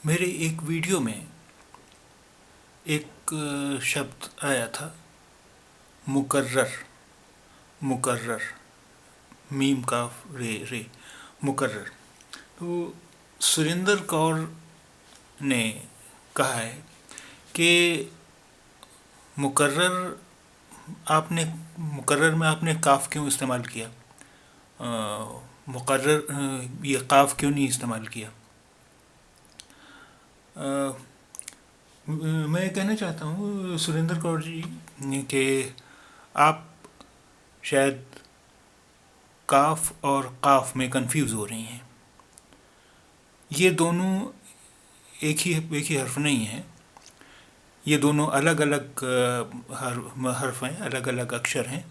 میرے ایک ویڈیو میں ایک شبد آیا تھا، مقرر. مقرر، میم کاف رے رے، مقرر. تو سریندر کور نے کہا ہے کہ مقرر میں آپ نے کاف کیوں استعمال کیا، مقرر یہ کاف کیوں نہیں استعمال کیا. میں کہنا چاہتا ہوں سریندر کور جی کہ آپ شاید کاف اور قاف میں کنفیوز ہو رہی ہیں. یہ دونوں ایک ہی حرف نہیں ہیں، یہ دونوں الگ الگ حرف ہیں، الگ الگ اکشر ہیں.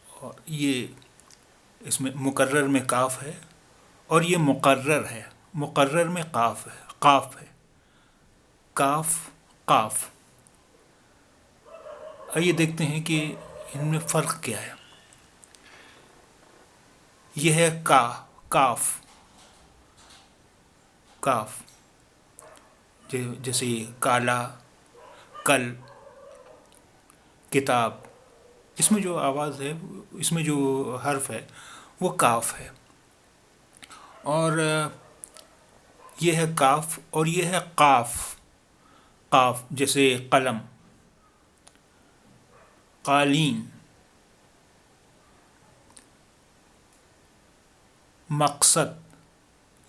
اور یہ اس میں مقرر میں کاف ہے اور یہ مقرر ہے. مقرر میں قاف ہے، قاف ہے، کاف قاف. آئیے دیکھتے ہیں کہ ان میں فرق کیا ہے. یہ ہے کاف. کاف جیسے کالا، کل، کتاب. اس میں جو آواز ہے، اس میں جو حرف ہے وہ کاف ہے. اور یہ ہے کاف اور یہ ہے قاف. قاف جیسے قلم، قالین، مقصد.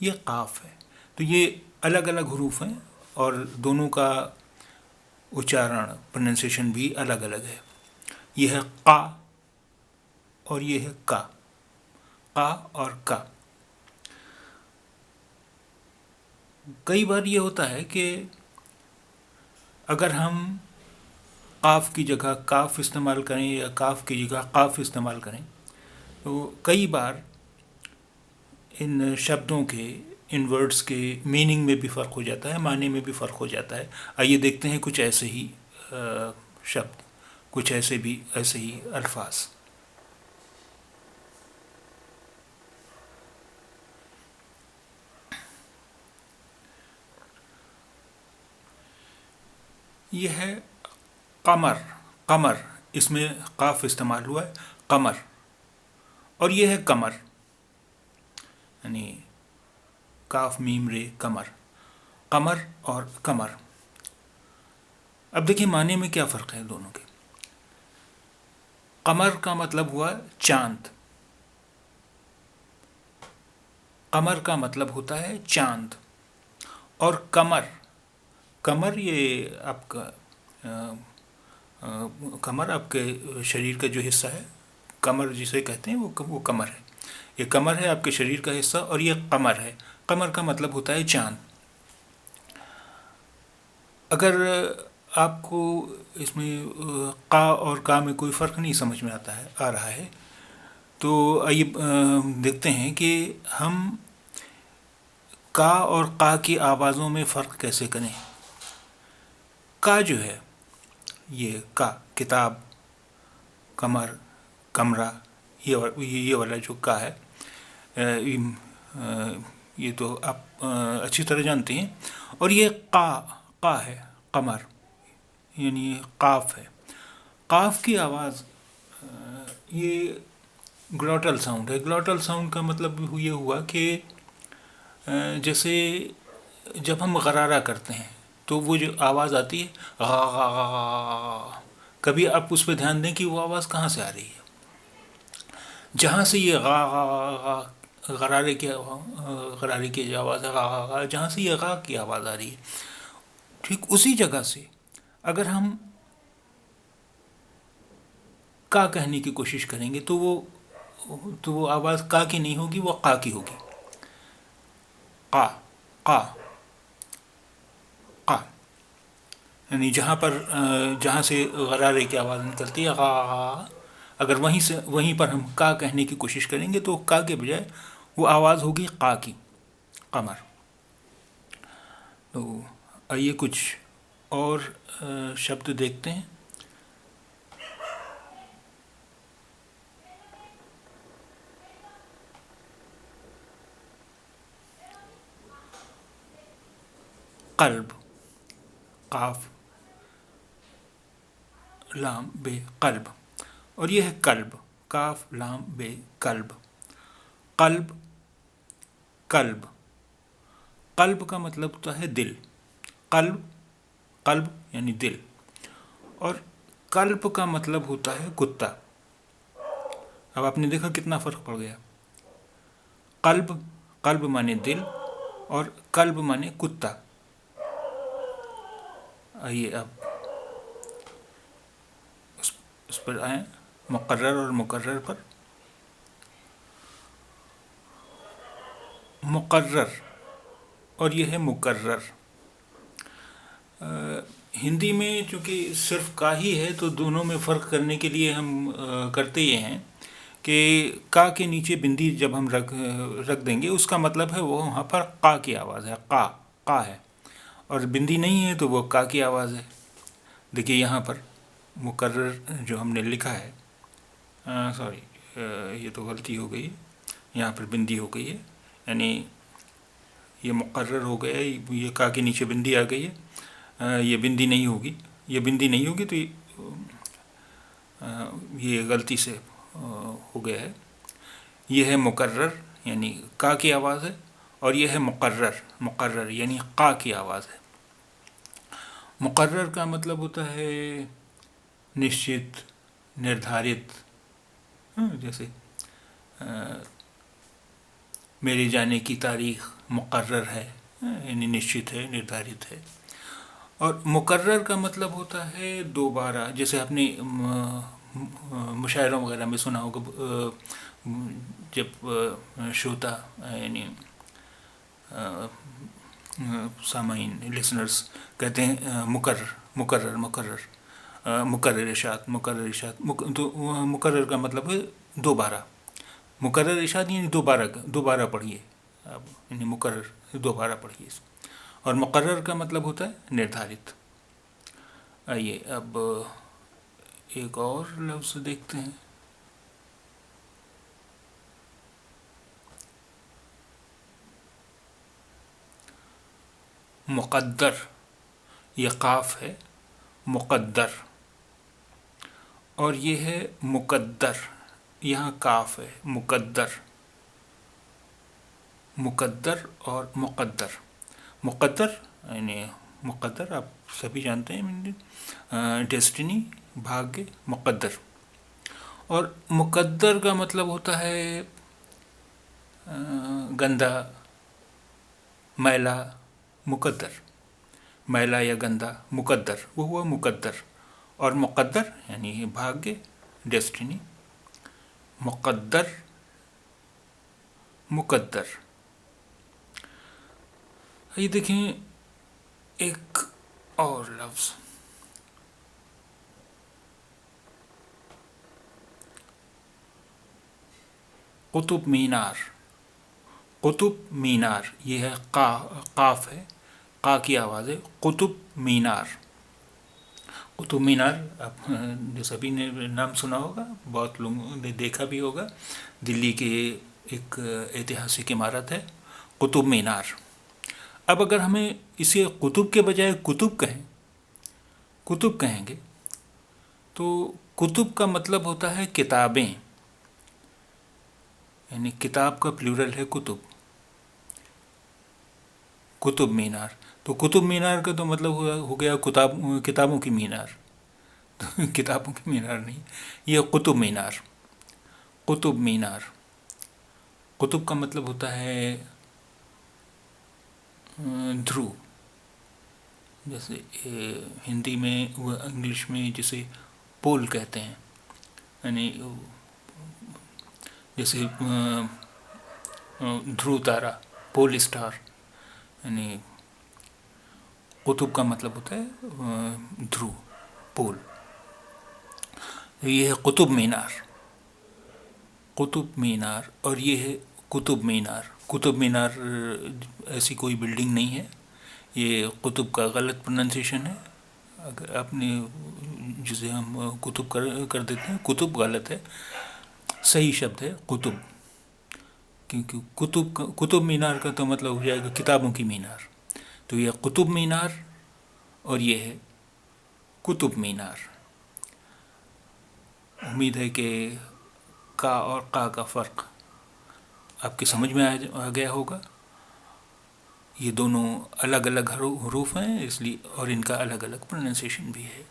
یہ قاف ہے. تو یہ الگ الگ حروف ہیں اور دونوں کا اچارن، پروننسیشن بھی الگ الگ ہے. یہ ہے قا اور یہ ہے کا. قا اور کا. کئی بار یہ ہوتا ہے کہ اگر ہم قاف کی جگہ کاف استعمال کریں یا کاف کی جگہ قاف استعمال کریں تو کئی بار ان شبدوں کے، ان ورڈز کے میننگ میں بھی فرق ہو جاتا ہے، معنی میں بھی فرق ہو جاتا ہے. آئیے دیکھتے ہیں کچھ ایسے ہی شبد، کچھ ایسے ہی الفاظ. یہ ہے قمر. قمر، اس میں قاف استعمال ہوا ہے، قمر. اور یہ ہے قمر، یعنی کاف میم رے قمر. قمر اور قمر. اب دیکھیں معنی میں کیا فرق ہے دونوں کے. قمر کا مطلب ہوا چاند. قمر کا مطلب ہوتا ہے چاند. اور قمر یہ آپ کا کمر آپ کے شریر کا جو حصہ ہے، کمر جسے کہتے ہیں وہ کمر ہے. یہ کمر ہے آپ کے شریر کا حصہ اور یہ قمر ہے. قمر کا مطلب ہوتا ہے چاند. اگر آپ کو اس میں قا اور کا میں کوئی فرق نہیں سمجھ میں آ رہا ہے تو آئیے دیکھتے ہیں کہ ہم کا اور قا کی آوازوں میں فرق کیسے کریں. کا جو ہے، یہ کا، کتاب، کمر، کمرہ، یہ والا جو کا ہے، یہ تو آپ اچھی طرح جانتے ہیں. اور یہ قا ہے، قمر، یعنی قاف ہے. قاف کی آواز یہ گلوٹل ساؤنڈ ہے. گلوٹل ساؤنڈ کا مطلب یہ ہوا کہ جیسے جب ہم غرارہ کرتے ہیں تو وہ جو آواز آتی ہے کبھی آپ اس پہ دھیان دیں کہ وہ آواز کہاں سے آ رہی ہے. جہاں سے یہ غرارے کی جو آواز ہے، جہاں سے یہ غا کی آواز آ رہی ہے، ٹھیک اسی جگہ سے اگر ہم کا کہنے کی کوشش کریں گے تو وہ آواز کا کی نہیں ہوگی، وہ قا کی ہوگی. قا، قا، قا. یعنی جہاں سے غرارے کی آواز نکلتی ہے غا، اگر وہیں پر ہم کا کہنے کی کوشش کریں گے تو کا کے بجائے وہ آواز ہوگی قا کی، قمر. تو آئیے کچھ اور شبد دیکھتے ہیں. قلب، قاف لام بے قلب، اور یہ ہے قلب، کاف لام بے قلب، قلب، قلب، قلب کا مطلب ہوتا ہے دل، قلب، قلب یعنی دل، اور قلب کا مطلب ہوتا ہے کتا۔ اب آپ نے دیکھا کتنا فرق پڑ گیا، قلب، قلب مانے دل، اور قلب مانے کتا۔ آئیے اب اس پر آئیں، مقرر اور مقرر پر۔ مقرر اور یہ ہے مقرر۔ ہندی میں چونکہ صرف کا ہی ہے تو دونوں میں فرق کرنے کے لیے ہم کرتے یہ ہیں کہ کا کے نیچے بندی جب ہم رکھ دیں گے اس کا مطلب ہے وہ وہاں پر قا کی آواز ہے، قا ہے، اور بندی نہیں ہے تو وہ کا کی آواز ہے۔ دیکھیے یہاں پر مقرر جو ہم نے لکھا ہے، سوری یہ تو غلطی ہو گئی، یہاں پر بندی ہو گئی ہے، یعنی یہ مقرر ہو گیا، یہ کا کے نیچے بندی آ گئی ہے، یہ بندی نہیں ہوگی، یہ بندی نہیں ہوگی تو یہ غلطی سے ہو گیا ہے۔ یہ ہے مقرر یعنی کا کی آواز ہے، اور یہ ہے مقرر، مقرر یعنی قا کی آواز ہے۔ مقرر کا مطلب ہوتا ہے نشچت، نردھارت، جیسے میرے جانے کی تاریخ مقرر ہے، یعنی نشچت ہے، نردھارت ہے۔ اور مقرر کا مطلب ہوتا ہے دوبارہ، جیسے آپ نے مشاعروں وغیرہ میں سنا ہوگا، جب شروتا یعنی سامعین، لسنرز کہتے ہیں مقرر، مقرر، مقرر، مقرر ارشاد، مقرر ارشاد، تو مقرر کا مطلب ہے دوبارہ، مقرر ارشاد یعنی دوبارہ پڑھیے اب، یعنی مقرر دوبارہ پڑھیے، اور مقرر کا مطلب ہوتا ہے نردھارت۔ آئیے اب ایک اور لفظ دیکھتے ہیں، مقدر، یہ قاف ہے، مقدر، اور یہ ہے مقدر، یہاں کاف ہے، مقدر، مقدر اور مقدر۔ مقدر یعنی مقدر آپ سبھی جانتے ہیں، ڈیسٹنی، بھاگیہ، مقدر، اور مقدر کا مطلب ہوتا ہے گندا، میلا، مقدر، میلا یا گندا، مقدر، وہ ہوا مقدر، اور مقدر یعنی بھاگیہ، ڈیسٹنی، مقدر، مقدر۔ یہ دیکھیں ایک اور لفظ، قطب مینار، قطب مینار، یہ ہے قاف ہے، قا کی آواز ہے، قطب مینار، قطب مینار آپ جو سبھی نے نام سنا ہوگا، بہت لوگوں نے دیکھا بھی ہوگا، دلی کے ایک ایتہاسک عمارت ہے قطب مینار۔ اب اگر ہمیں اسے قطب کے بجائے کتب کہیں گے تو کتب کا مطلب ہوتا ہے کتابیں، یعنی کتاب کا پلورل ہے کتب، قطب مینار، تو قطب مینار کا تو مطلب ہو گیا کتابوں کی مینار، کتابوں کی مینار نہیں، یہ قطب مینار، قطب مینار، قطب کا مطلب ہوتا ہے دھرو، جیسے ہندی میں وہ انگلش میں جسے پول کہتے ہیں، یعنی جیسے دھرو تارا، پول اسٹار، یعنی قطب کا مطلب ہوتا ہے دھرو، پول۔ یہ ہے قطب مینار، قطب مینار، اور یہ ہے قطب مینار۔ قطب مینار ایسی کوئی بلڈنگ نہیں ہے، یہ قطب کا غلط پروننسیشن ہے، اگر آپ نے جسے ہم قطب کر دیتے ہیں، قطب غلط ہے، صحیح شبد ہے قطب، کیونکہ قطب مینار کا تو مطلب ہو جائے گا کتابوں کی مینار، تو یہ قطب مینار اور یہ ہے قطب مینار. امید ہے کہ کا اور قا کا فرق آپ کی سمجھ میں آ گیا ہوگا. یہ دونوں الگ الگ حروف ہیں اس لیے، اور ان کا الگ الگ پروننسیشن بھی ہے.